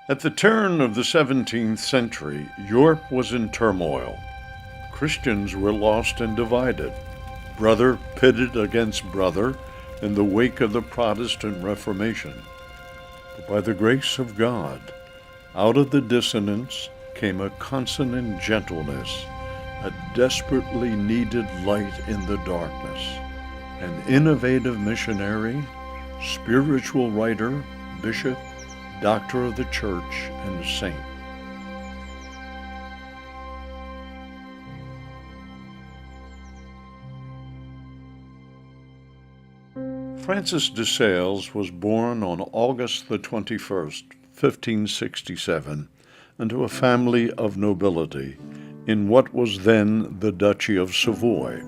At the turn of the 17th century, Europe was in turmoil. Christians were lost and divided, brother pitted against brother in the wake of the Protestant Reformation. But by the grace of God, out of the dissonance came a consonant gentleness, a desperately needed light in the darkness, an innovative missionary, spiritual writer, bishop, doctor of the church, and saint. Francis de Sales was born on August the 21st, 1567, into a family of nobility in what was then the Duchy of Savoy,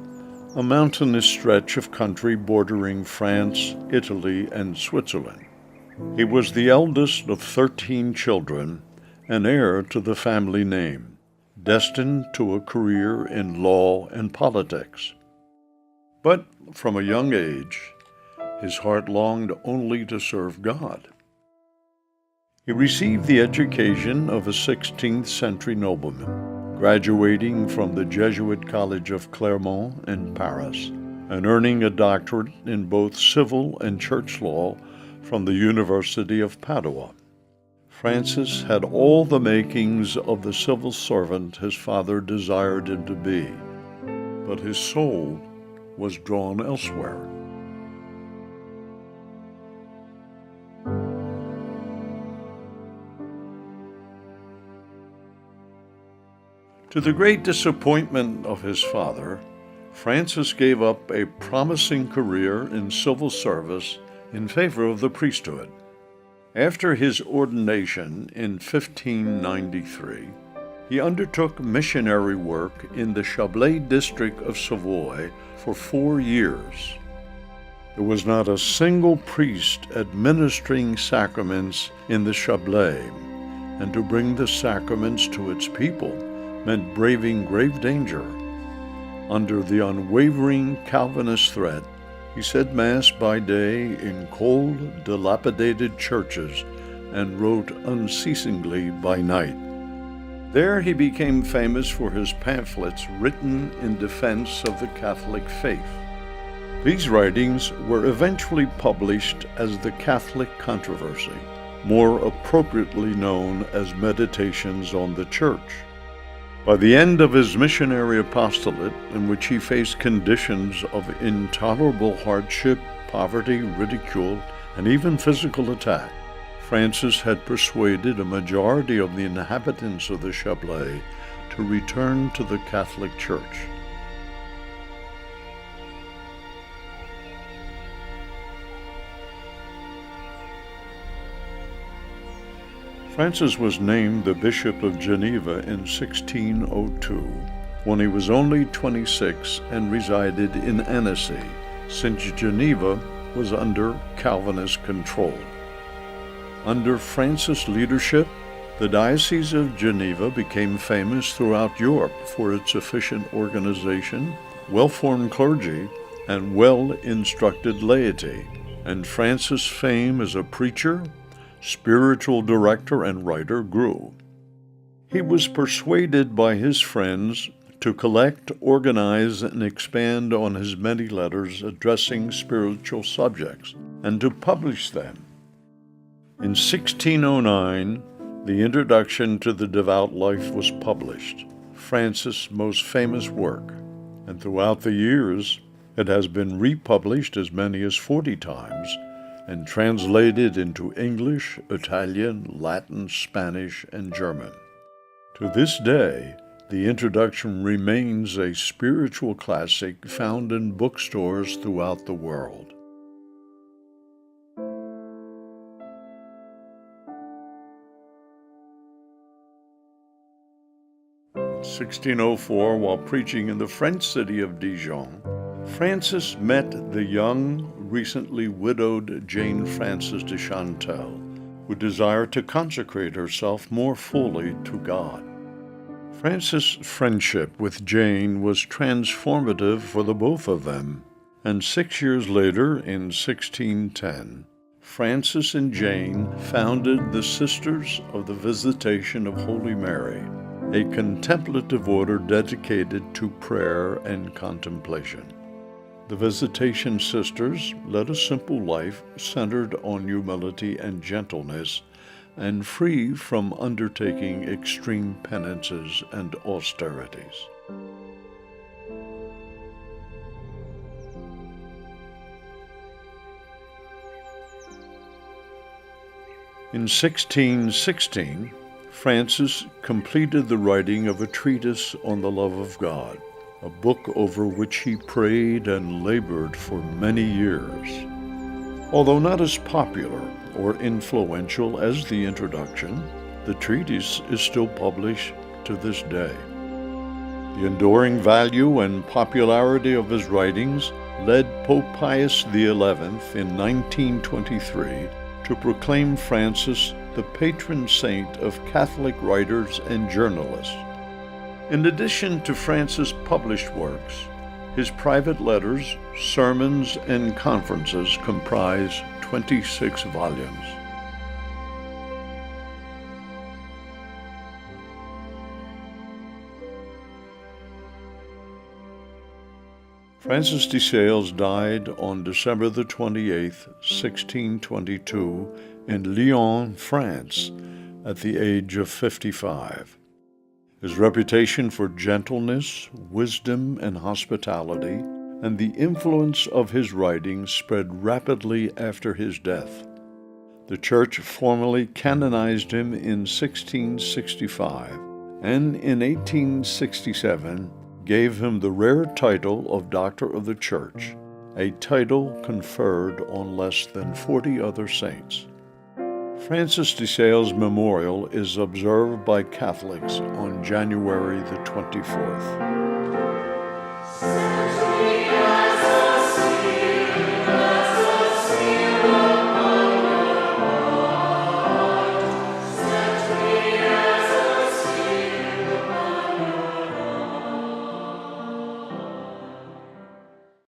a mountainous stretch of country bordering France, Italy, and Switzerland. He was the eldest of 13 children and heir to the family name, destined to a career in law and politics. But from a young age, his heart longed only to serve God. He received the education of a 16th century nobleman, graduating from the Jesuit College of Clermont in Paris, and earning a doctorate in both civil and church law from the University of Padua. Francis had all the makings of the civil servant his father desired him to be, but his soul was drawn elsewhere. To the great disappointment of his father, Francis gave up a promising career in civil service in favor of the priesthood. After his ordination in 1593, he undertook missionary work in the Chablais district of Savoy for 4 years. There was not a single priest administering sacraments in the Chablais, and to bring the sacraments to its people meant braving grave danger. Under the unwavering Calvinist threat, he said Mass by day in cold, dilapidated churches and wrote unceasingly by night. There he became famous for his pamphlets written in defense of the Catholic faith. These writings were eventually published as the Catholic Controversy, more appropriately known as Meditations on the Church. By the end of his missionary apostolate, in which he faced conditions of intolerable hardship, poverty, ridicule, and even physical attack, Francis had persuaded a majority of the inhabitants of the Chablais to return to the Catholic Church. Francis was named the Bishop of Geneva in 1602, when he was only 26 and resided in Annecy, since Geneva was under Calvinist control. Under Francis' leadership, the Diocese of Geneva became famous throughout Europe for its efficient organization, well-formed clergy, and well-instructed laity, and Francis' fame as a preacher, spiritual director, and writer grew. He was persuaded by his friends to collect, organize, and expand on his many letters addressing spiritual subjects, and to publish them. In 1609, the Introduction to the Devout Life was published, Francis' most famous work, and throughout the years, it has been republished as many as 40 times, and translated into English, Italian, Latin, Spanish, and German. To this day, the Introduction remains a spiritual classic found in bookstores throughout the world. In 1604, while preaching in the French city of Dijon, Francis met the young, recently widowed Jane Frances de Chantal, who desired to consecrate herself more fully to God. Francis' friendship with Jane was transformative for the both of them, and 6 years later, in 1610, Francis and Jane founded the Sisters of the Visitation of Holy Mary, a contemplative order dedicated to prayer and contemplation. The Visitation Sisters led a simple life centered on humility and gentleness, and free from undertaking extreme penances and austerities. In 1616, Francis completed the writing of a treatise on the love of God, a book over which he prayed and labored for many years. Although not as popular or influential as the introduction, the treatise is still published to this day. The enduring value and popularity of his writings led Pope Pius XI in 1923 to proclaim Francis the patron saint of Catholic writers and journalists. In addition to Francis' published works, his private letters, sermons, and conferences comprise 26 volumes. Francis de Sales died on December the 28th, 1622, in Lyon, France, at the age of 55. His reputation for gentleness, wisdom, and hospitality, and the influence of his writings spread rapidly after his death. The Church formally canonized him in 1665, and in 1867 gave him the rare title of Doctor of the Church, a title conferred on less than 40 other saints. Francis de Sales' memorial is observed by Catholics on January the 24th.